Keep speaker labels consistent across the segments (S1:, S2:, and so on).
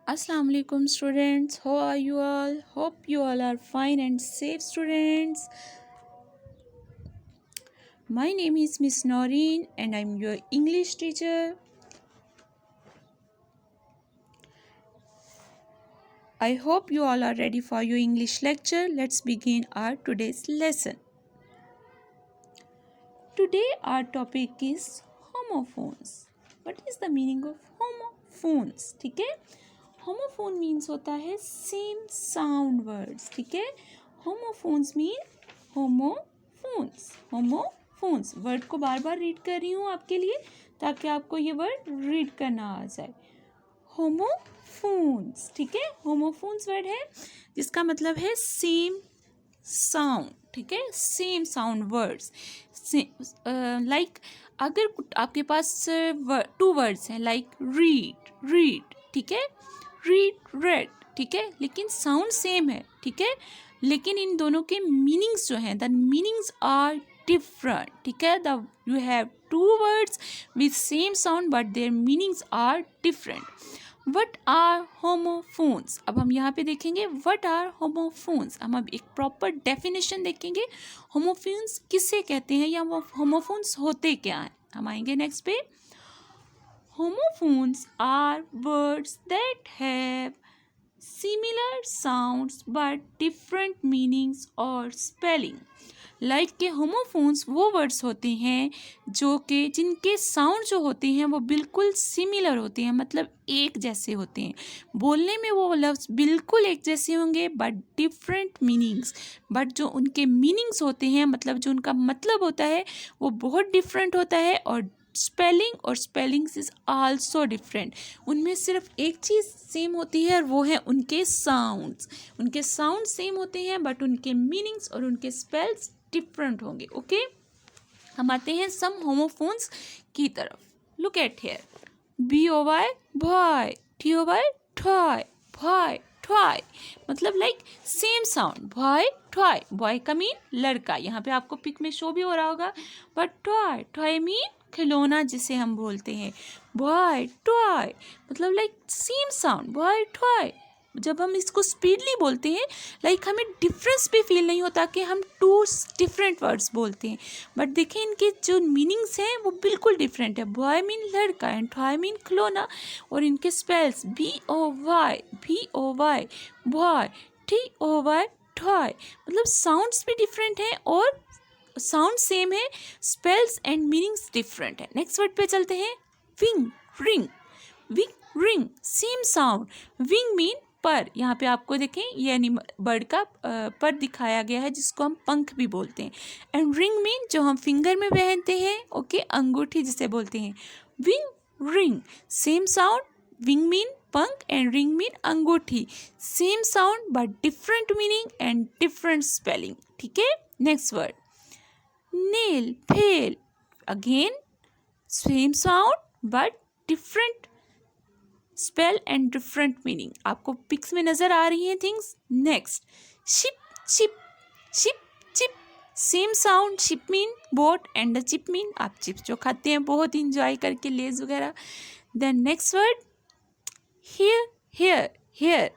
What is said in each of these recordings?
S1: Assalamu alaikum students. How are you all? Hope you all are fine and safe students. My name is Miss Noreen and I'm your English teacher. I hope you all are ready for your English lecture. Let's begin our today's lesson. Today our topic is homophones. What is the meaning of homophones? ठीक है, homophone means होता है same sound words. ठीक है, homophones mean homophones. Word को बार बार read कर रही हूँ आपके लिए ताकि आपको ये वर्ड रीड करना आ जाए. होमोफोन्स. ठीक है, होमोफोन्स वर्ड है जिसका मतलब है सेम साउंड. ठीक है, सेम साउंड वर्ड्स. लाइक अगर आपके पास टू वर्ड्स हैं लाइक रीड. ठीक है, रीड रेड. ठीक है, लेकिन साउंड सेम है. ठीक है, लेकिन इन दोनों के मीनिंग्स जो हैं द मीनिंग्स आर डिफरेंट. ठीक है, you have two words with same sound but their meanings are different. What are homophones. अब हम यहाँ पे देखेंगे वट आर होमोफोन्स. हम अब एक प्रॉपर डेफिनेशन देखेंगे होमोफोन्स किसे कहते हैं या होमोफोन्स होते क्या हैं. हम आएंगे नेक्स्ट पे. Homophones are words that have similar sounds but different meanings or spelling. Like के होमोफोन्स वो वर्ड्स होते हैं जो कि जिनके साउंड जो होते हैं वो बिल्कुल सिमिलर होते हैं, मतलब एक जैसे होते हैं. बोलने में वो लफ्ज़ बिल्कुल एक जैसे होंगे बट डिफरेंट मीनिंग्स. बट जो उनके मीनिंग्स होते हैं, मतलब जो उनका मतलब होता है वो बहुत डिफरेंट होता है. और स्पेलिंग्स इज आल्सो डिफरेंट. उनमें सिर्फ एक चीज़ सेम होती है और वो है उनके साउंड्स. उनके साउंड सेम होते हैं बट उनके मीनिंग्स और उनके स्पेल्स डिफरेंट होंगे. ओके, हम आते हैं सम होमोफोन्स की तरफ. Look at here. BOY boy, TOY toy, boy toy, मतलब like same sound. Boy boy का मीन लड़का. यहाँ पे आपको पिक में शो भी हो रहा होगा. बट टॉय मीन खिलौना जिसे हम बोलते हैं. बॉय टॉय मतलब like same sound boy toy. जब हम इसको स्पीडली बोलते हैं लाइक हमें डिफरेंस भी फील नहीं होता कि हम टू डिफरेंट वर्ड्स बोलते हैं. बट देखिए इनके जो मीनिंग्स हैं वो बिल्कुल डिफरेंट है. बॉय मीन लड़का एंड टॉय मीन खिलौना. और इनके spells BOY boy, TOY toy. मतलब साउंड्स भी डिफरेंट हैं और साउंड सेम है, स्पेल्स एंड मीनिंग्स डिफरेंट है. नेक्स्ट वर्ड पे चलते हैं. Wing ring same sound. Wing mean पर. यहाँ पे आपको देखें ये एनिमल बर्ड का पर दिखाया गया है जिसको हम पंख भी बोलते हैं. एंड रिंग मीन जो हम फिंगर में पहनते हैं. ओके, अंगूठी जिसे बोलते हैं. Wing ring same sound. Wing mean पंख एंड रिंग मीन अंगूठी. Same sound but different meaning and different spelling. ठीक है, next word. Nail fail. Again same sound but different spell and different meaning. आपको pics में नजर आ रही हैं things. Next. Ship same sound. Ship mean boat and the chip mean आप chips जो खाते हैं बहुत इंजॉय करके, लेज वगैरह. Then next word. Hair HEAR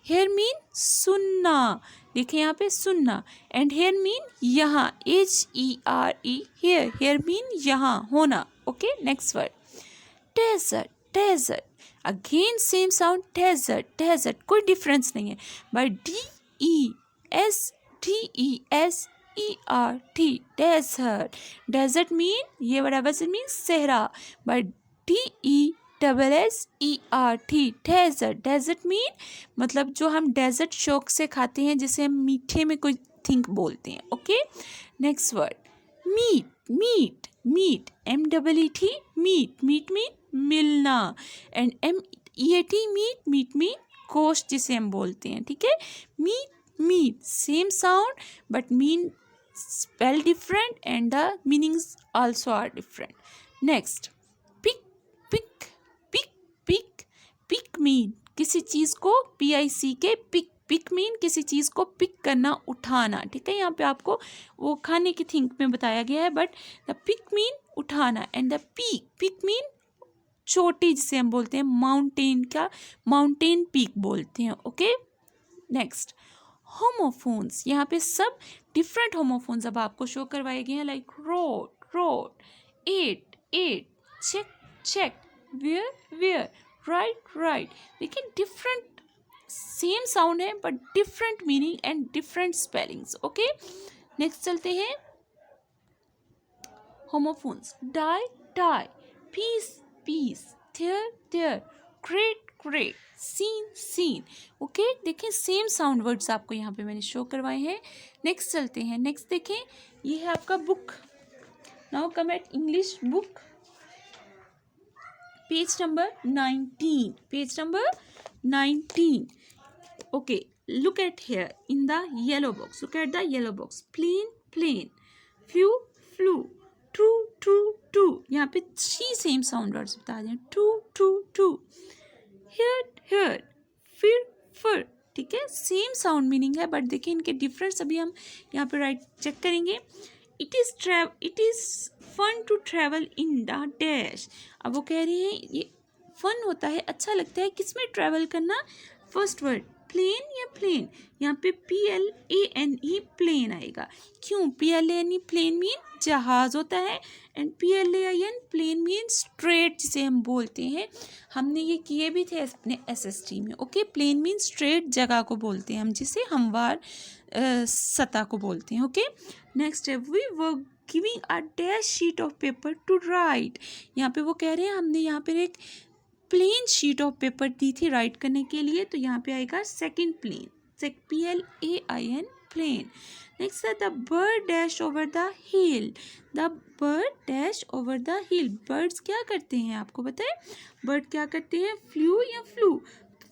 S1: hear mean सुनना. देखिए यहाँ पे सुनना. एंड हेयर मीन यहाँ. HERE हेयर मीन यहाँ होना. Okay, next word. Desert again same sound. Desert कोई डिफरेंस नहीं है. बट DESERT डेजर्ट मीन ये वर्ड मीन सहरा. बट DESSERT डेजर्ट मीन मतलब जो हम डेजर्ट शौक से खाते हैं जिसे हम मीठे में कोई थिंक बोलते हैं. Okay, next word. Meet MEAT meet mean मिलना. एंड MEAT मीट मीन गोश्त जिसे हम बोलते हैं. ठीक है, meet same sound but mean spell different and the meanings also are different. Next. Pick mean किसी चीज़ को PICK पिक मीन किसी चीज़ को पिक करना, उठाना. ठीक है, यहाँ पे आपको वो खाने की थिंक में बताया गया है. बट द पिक मीन उठाना एंड द पीक मीन चोटी जिसे हम बोलते हैं, माउंटेन का माउंटेन पीक बोलते हैं। Okay, next homophones. यहाँ पे सब डिफरेंट होमोफोन्स अब आपको शो करवाए गए हैं, like road rode, eight ate, check cheque, where, right write. देखिए डिफरेंट सेम साउंड है but different meaning and different spellings. Okay, next चलते हैं homophones. Die dye, piece peace, there, great grate, scene. Okay, देखें same sound words आपको यहाँ पे मैंने show करवाए हैं। नेक्स्ट चलते हैं, नेक्स्ट देखें, ये है आपका book. Now come at English book, page number 19, page number 19। Okay, look at here in the yellow box, look at the yellow box, plane, flew, true, यहाँ पे 3 सेम साउंड वर्ड्स बता दें, true, heard, फिर, ठीक है, same sound meaning है but देखिए इनके डिफरेंस अभी हम यहाँ पे राइट चेक करेंगे। It is fun to travel in the dash. अब वो कह रही है ये फन होता है, अच्छा लगता है किस में ट्रैवल करना। फर्स्ट वर्ड प्लेन या प्लेन, यहाँ पे PLANE प्लेन आएगा। क्यों PLANE? प्लेन मीन जहाज होता है and PLAIN plain mean straight जिसे हम बोलते हैं। हमने ये किए भी थे अपने SST में। ओके, प्लेन मीन स्ट्रेट जगह को बोलते हैं हम, जिसे हमवार सतह को बोलते हैं। ओके, नेक्स्ट है we were giving a dash sheet of paper to write. यहाँ पे वो कह रहे हैं हमने यहाँ पर एक प्लेन शीट ऑफ पेपर दी थी राइट करने के लिए, तो यहाँ पे आएगा second plain, PLAIN plain. Next है the bird dash over the hill, the bird dash over the hill. Birds क्या करते हैं आपको पता है? बर्ड क्या करते हैं?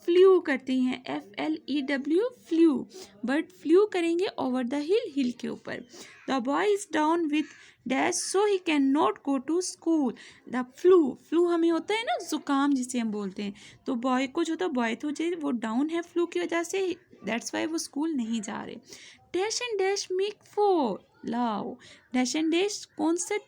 S1: फ्लू करते हैं, FLEW फ्लू। बर्ड फ्लू करेंगे ओवर द हिल के ऊपर। The boy is down with dash so he can not go to school. The flu हमें होता है ना जुकाम जिसे हम बोलते हैं, तो बॉय को जो था बॉय तो वो डाउन है फ्लू की वजह से, दैट्स वाई वो स्कूल नहीं जा रहे। डैश एंड डैश मेक 4 लाओ। डैश एंड डैश कौन सा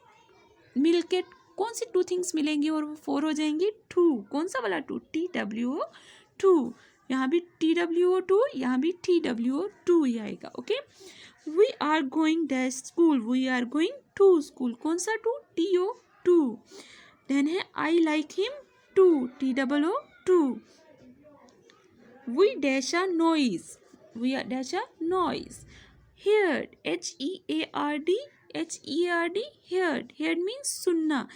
S1: मिल के कौन सी 2 थिंग्स मिलेंगी और वो 4 हो जाएंगी? 2। कौन सा वाला 2? TWO2। यहाँ भी TWO2, यहाँ भी TWO2 ही आएगा। Okay, we are going dash school, we are going to school. कौन सा 2? TO2। देन है I like him 2, TOO2। We dash a noise, we are dash a noise. heard, HEARD, heard means सुनना।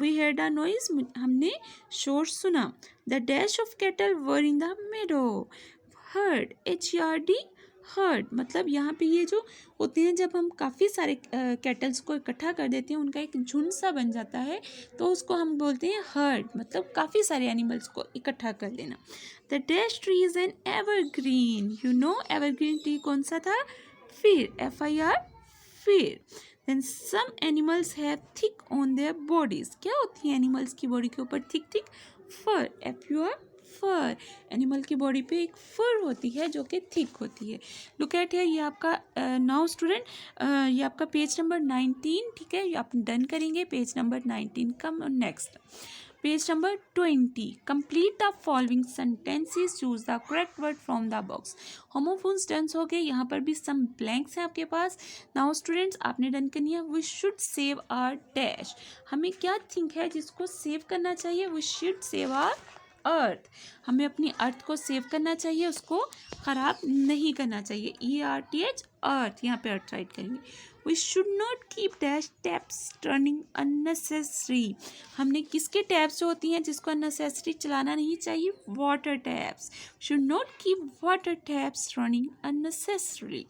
S1: we heard a noise, हमने शोर सुना। the dash of cattle were in the meadow, heard, HERD, heard. मतलब यहाँ पे ये जो होते हैं जब हम काफ़ी सारे कैटल्स को इकट्ठा कर देते हैं, उनका एक झुंड सा बन जाता है, तो उसको हम बोलते हैं हर्ड, मतलब काफ़ी सारे एनिमल्स को इकट्ठा कर लेना। The dash tree is an evergreen, you know evergreen tree कौन सा था? Fir, FIR, fir. Then some animals have thick on their bodies. क्या होती है एनिमल्स की बॉडी के ऊपर thick? Fur, FUR, fur. Animal की बॉडी पे एक फर होती है जो कि थिक होती है। लुक एट हियर, ये आपका नाउ स्टूडेंट, ये आपका पेज नंबर 19, ठीक है, ये आप डन करेंगे page number 19। Come next page number 20। Complete the following sentences, choose the correct word from the box. Homophones done हो गए, यहाँ पर भी सम ब्लैंक्स हैं आपके पास। नाउ स्टूडेंट्स आपने डन करनी है we should save our dash. हमें क्या थिंक है जिसको सेव करना चाहिए? We should save our earth. हमें अपनी अर्थ को सेव करना चाहिए, उसको ख़राब नहीं करना चाहिए। ERTH अर्थ, यहाँ पे अर्थ राइट करेंगे। We should not keep dash taps turning unnecessary. हमने किसके टैप्स जो होती हैं जिसको अननेसेसरी चलाना नहीं चाहिए? Water taps. Should not keep water taps running unnecessary.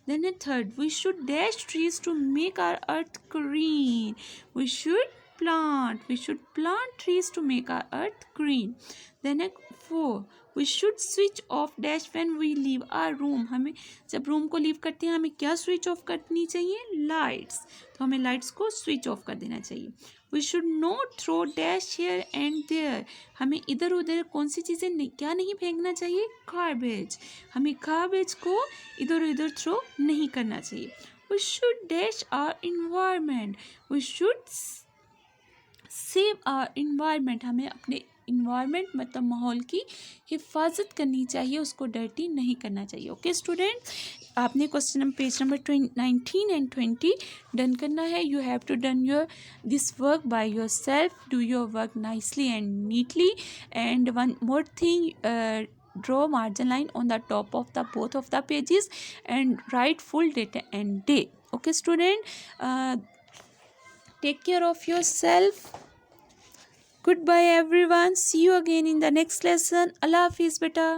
S1: Then a third, we should dash trees to make our earth green. We should plant trees to make our earth green. Then a 4, we should switch off dash when we leave our room. हमें जब room को leave करते हैं हमें क्या switch off करनी चाहिए? Lights. तो हमें लाइट्स को स्विच ऑफ कर देना चाहिए। We should not throw dash here and there. हमें इधर उधर कौन सी चीज़ें क्या नहीं फेंकना चाहिए? गार्बेज। हमें गार्बेज को इधर उधर थ्रो नहीं करना चाहिए। We should dash our environment. We should save our environment, हमें अपने इन्वायरमेंट मतलब माहौल की हिफाजत करनी चाहिए, उसको डर्टी नहीं करना चाहिए। ओके स्टूडेंट, आपने question page number 19 and 20 done करना है। You have to done your this work by your self, do your work nicely and neatly, and one more thing, draw margin line on the top of the both of the pages and write full date and day. Okay student, take care of yourself. Goodbye everyone, see you again in the next lesson. Allah Hafiz beta.